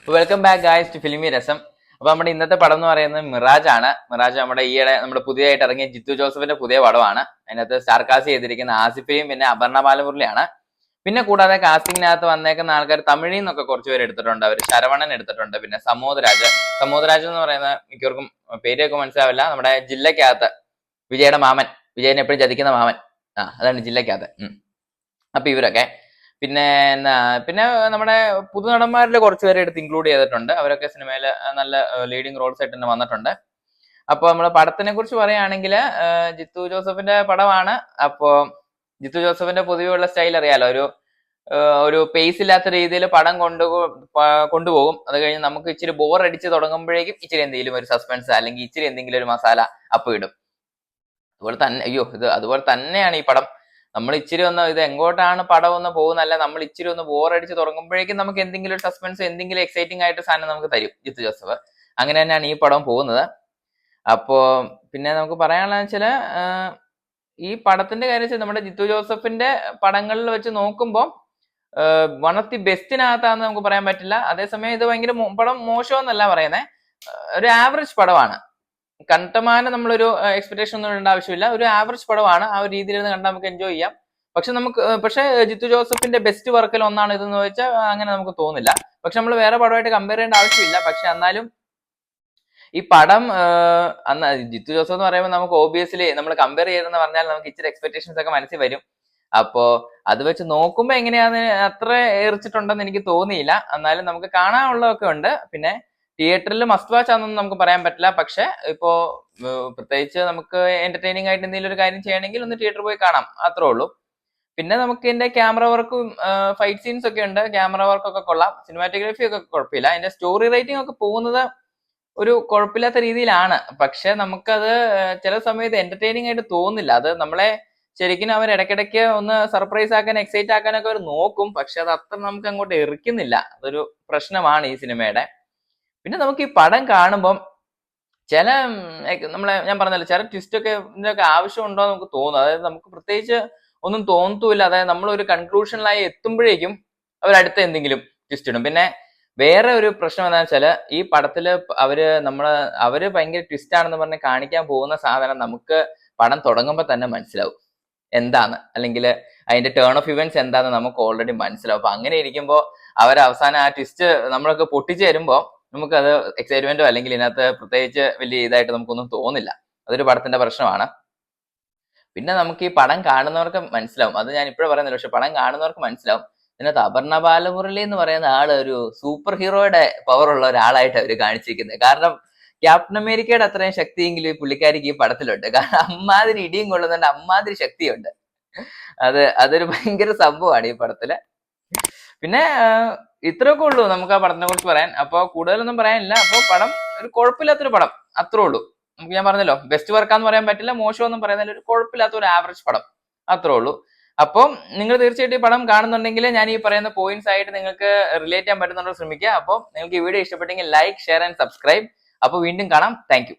Welcome back guys to Filmi Rasam. അപ്പൊ നമ്മുടെ ഇന്നത്തെ പടം എന്ന് പറയുന്നത് മിറാജ് ആണ്. മിറാജ് നമ്മുടെ ഈയിടെ നമ്മുടെ പുതിയതായിട്ട് ഇറങ്ങിയ ജിത്തു ജോസഫിന്റെ പുതിയ പടമാണ്. അതിനകത്ത് സ്റ്റാർ കാസ്റ്റ് ചെയ്തിരിക്കുന്ന ആസിഫയും പിന്നെ അപർണ ബാലമുരളിയാണ്. പിന്നെ കൂടാതെ കാസ്റ്റിംഗിനകത്ത് വന്നേക്കുന്ന ആൾക്കാർ തമിഴിൽ നിന്നൊക്കെ കുറച്ച് പേര് എടുത്തിട്ടുണ്ട്. അവർ ശരവണൻ എടുത്തിട്ടുണ്ട്, പിന്നെ സമോദ് രാജ് എന്ന് പറയുന്ന മിക്കവർക്കും പേരൊക്കെ മനസ്സിലാവില്ല. നമ്മുടെ ജില്ലക്കകത്ത് വിജയുടെ മാമൻ, വിജയനെ എപ്പോഴും ചതിക്കുന്ന മാമൻ, അതാണ് ജില്ലക്കകത്ത്. അപ്പൊ ഇവരൊക്കെ പിന്നെ പിന്നെ നമ്മുടെ പുതുനടന്മാരിൽ കുറച്ച് പേരെ എടുത്ത് ഇൻക്ലൂഡ് ചെയ്തിട്ടുണ്ട്. അവരൊക്കെ സിനിമയിൽ നല്ല ലീഡിങ് റോൾസ് ആയിട്ട് തന്നെ വന്നിട്ടുണ്ട്. അപ്പൊ നമ്മുടെ പടത്തിനെ കുറിച്ച് പറയുകയാണെങ്കിൽ ജിത്തു ജോസഫിന്റെ പടമാണ്. അപ്പോ ജിത്തു ജോസഫിന്റെ പൊതുവെയുള്ള സ്റ്റൈൽ അറിയാലോ, ഒരു പേസ് ഇല്ലാത്ത രീതിയിൽ പടം കൊണ്ടുപോകും. അത് കഴിഞ്ഞ് നമുക്ക് ഇച്ചിരി ബോർ അടിച്ച് തുടങ്ങുമ്പോഴേക്കും ഇച്ചിരി എന്തെങ്കിലും ഒരു സസ്പെൻസ് അല്ലെങ്കിൽ ഇച്ചിരി എന്തെങ്കിലും ഒരു മസാല അപ്പ് ഇടും. അതുപോലെ തന്നെയാണ് ഈ പടം. നമ്മൾ ഇച്ചിരി ഒന്ന് ഇത് എങ്ങോട്ടാണ് പടം ഒന്ന് പോകുന്നല്ല, നമ്മൾ ഇച്ചിരി ഒന്ന് ബോർ അടിച്ച് തുടങ്ങുമ്പോഴേക്കും നമുക്ക് എന്തെങ്കിലും ഒരു സസ്പെൻസ്, എന്തെങ്കിലും എക്സൈറ്റിംഗ് ആയിട്ട് സാധനം നമുക്ക് തരും ജിത്തു ജോസഫ്. അങ്ങനെ തന്നെയാണ് ഈ പടം പോകുന്നത്. അപ്പോ പിന്നെ നമുക്ക് പറയാനുള്ളത് വെച്ചാല് ഈ പടത്തിന്റെ കാര്യം വെച്ചാൽ നമ്മുടെ ജിത്തു ജോസഫിന്റെ പടങ്ങളിൽ വെച്ച് നോക്കുമ്പോൾ വൺ ഓഫ് ദി ബെസ്റ്റിനകത്താന്ന് നമുക്ക് പറയാൻ പറ്റില്ല. അതേസമയം ഇത് ഭയങ്കര പടം മോശമെന്നല്ല പറയുന്നത്, ഒരു ആവറേജ് പടമാണ്. കണ്ടമാനം നമ്മളൊരു എക്സ്പെക്ടേഷൻ ഒന്നും ഇടേണ്ട ആവശ്യമില്ല. ഒരു ആവറേജ് പടമാണ്. ആ ഒരു രീതിയിൽ കണ്ടാൽ നമുക്ക് എൻജോയ് ചെയ്യാം. പക്ഷെ ജിത്തു ജോസഫിന്റെ ബെസ്റ്റ് വർക്കിൽ ഒന്നാണ് ഇതെന്ന് വെച്ചാൽ അങ്ങനെ നമുക്ക് തോന്നില്ല. പക്ഷെ നമ്മൾ വേറെ പടമായിട്ട് കമ്പയർ ചെയ്യേണ്ട ആവശ്യമില്ല. പക്ഷെ എന്നാലും ഈ പടം ജിത്തു ജോസഫ് എന്ന് പറയുമ്പോൾ നമുക്ക് ഓബിയസ്ലി നമ്മൾ കമ്പയർ ചെയ്തെന്ന് പറഞ്ഞാൽ നമുക്ക് ഇച്ചിരി എക്സ്പെക്ടേഷൻസ് ഒക്കെ മനസ്സിൽ വരും. അപ്പോ അത് വെച്ച് നോക്കുമ്പോ എങ്ങനെയാന്ന് അത്ര ഏറിച്ചിട്ടുണ്ടെന്ന് എനിക്ക് തോന്നിയില്ല. എന്നാലും നമുക്ക് കാണാനുള്ളതൊക്കെ ഉണ്ട്. പിന്നെ തിയേറ്ററിൽ മസ്റ്റ് വാച്ച് ആണെന്നൊന്നും നമുക്ക് പറയാൻ പറ്റില്ല. പക്ഷെ ഇപ്പോ പ്രത്യേകിച്ച് നമുക്ക് എന്റർടൈനിങ് ആയിട്ട് എന്തെങ്കിലും ഒരു കാര്യം ചെയ്യണമെങ്കിൽ ഒന്ന് തിയേറ്ററിൽ പോയി കാണാം, അത്രേ ഉള്ളൂ. പിന്നെ നമുക്ക് ഇതിന്റെ ക്യാമറ വർക്കും ഫൈറ്റ് സീൻസ് ഒക്കെ ഉണ്ട്. ക്യാമറ വർക്കൊക്കെ കൊള്ളാം, സിനിമാറ്റോഗ്രാഫി ഒക്കെ കുഴപ്പമില്ല. അതിന്റെ സ്റ്റോറി റൈറ്റിംഗ് ഒക്കെ പോകുന്നത് ഒരു കുഴപ്പമില്ലാത്ത രീതിയിലാണ്. പക്ഷെ നമുക്കത് ചില സമയത്ത് എന്റർടൈനിങ് ആയിട്ട് തോന്നില്ല. അത് നമ്മളെ ശരിക്കും അവർ ഇടയ്ക്കിടയ്ക്ക് ഒന്ന് സർപ്രൈസ് ആക്കാൻ, എക്സൈറ്റ് ആക്കാനൊക്കെ അവർ നോക്കും. പക്ഷെ അത് അത്ര നമുക്ക് അങ്ങോട്ട് എറിക്കുന്നില്ല. അതൊരു പ്രശ്നമാണ് ഈ സിനിമയുടെ. പിന്നെ നമുക്ക് ഈ പടം കാണുമ്പം ചില ഞാൻ പറഞ്ഞല്ലോ, ചില ട്വിസ്റ്റ് ഒക്കെ ഇതിനൊക്കെ ആവശ്യമുണ്ടോ എന്ന് നമുക്ക് തോന്നും. അതായത് നമുക്ക് പ്രത്യേകിച്ച് ഒന്നും തോന്നത്തുമില്ല. അതായത് നമ്മൾ ഒരു കൺക്ലൂഷനിലായി എത്തുമ്പോഴേക്കും അവരടുത്ത എന്തെങ്കിലും ട്വിസ്റ്റ് ഇടും. പിന്നെ വേറെ ഒരു പ്രശ്നം എന്താണെന്ന് വെച്ചാല് ഈ പടത്തില് അവര് ഭയങ്കര ട്വിസ്റ്റ് ആണെന്ന് പറഞ്ഞ് കാണിക്കാൻ പോകുന്ന സാധനം നമുക്ക് പടം തുടങ്ങുമ്പോൾ തന്നെ മനസ്സിലാവും എന്താന്ന്, അല്ലെങ്കിൽ അതിന്റെ ടേൺ ഓഫ് ഇവന്റ്സ് എന്താന്ന് നമുക്ക് ഓൾറെഡി മനസ്സിലാവും. അപ്പൊ അങ്ങനെ ഇരിക്കുമ്പോൾ അവസാനം ആ ട്വിസ്റ്റ് നമ്മളൊക്കെ പൊട്ടിച്ചു തരുമ്പോൾ നമുക്കത് എക്സൈറ്റ്മെന്റോ അല്ലെങ്കിൽ ഇതിനകത്ത് പ്രത്യേകിച്ച് വലിയ ഇതായിട്ട് നമുക്കൊന്നും തോന്നില്ല. അതൊരു പടത്തിന്റെ പ്രശ്നമാണ്. പിന്നെ നമുക്ക് ഈ പടം കാണുന്നവർക്ക് മനസ്സിലാവും, അത് ഞാൻ ഇപ്പോഴും പറയുന്നില്ല, പക്ഷെ പടം കാണുന്നവർക്ക് മനസ്സിലാവും ഇതിനകത്ത് അപർണ ബാലമുരളി എന്ന് പറയുന്ന ആള് ഒരു സൂപ്പർ ഹീറോയുടെ പവർ ഉള്ള ഒരാളായിട്ട് അവർ കാണിച്ചിരിക്കുന്നത്. കാരണം ക്യാപ്റ്റൻ അമേരിക്കയുടെ അത്രയും ശക്തിയെങ്കിലും ഈ പുള്ളിക്കാരിക്ക് ഈ പടത്തിലുണ്ട്. കാരണം അമ്മാതിരി ഇടിയും കൊള്ളുന്നുണ്ട്, അമ്മാതിരി ശക്തിയുണ്ട്. അതൊരു ഭയങ്കര സംഭവമാണ് ഈ പടത്തില്. പിന്നെ ഇത്രയൊക്കെ ഉള്ളൂ നമുക്ക് ആ പടത്തിനെ കുറിച്ച് പറയാൻ. അപ്പൊ കൂടുതലൊന്നും പറയാനില്ല. അപ്പൊ പടം ഒരു കുഴപ്പമില്ലാത്തൊരു പടം, അത്രേ ഉള്ളൂ. നമുക്ക് ഞാൻ പറഞ്ഞല്ലോ, ബെസ്റ്റ് വർക്കാന്ന് പറയാൻ പറ്റില്ല, മോശമൊന്നും പറയുന്നില്ല, ഒരു കുഴപ്പമില്ലാത്ത ഒരു ആവറേജ് പടം, അത്രേ ഉള്ളൂ. അപ്പം നിങ്ങൾ തീർച്ചയായിട്ടും ഈ പടം കാണുന്നുണ്ടെങ്കിൽ ഞാൻ ഈ പറയുന്ന പോയിന്റ്സ് ആയിട്ട് നിങ്ങൾക്ക് റിലേറ്റ് ചെയ്യാൻ പറ്റുന്നുണ്ടോ ശ്രമിക്കുക. അപ്പോൾ നിങ്ങൾക്ക് ഈ വീഡിയോ ഇഷ്ടപ്പെട്ടെങ്കിൽ ലൈക്ക്, ഷെയർ ആൻഡ് സബ്സ്ക്രൈബ്. അപ്പോൾ വീണ്ടും കാണാം. Thank you.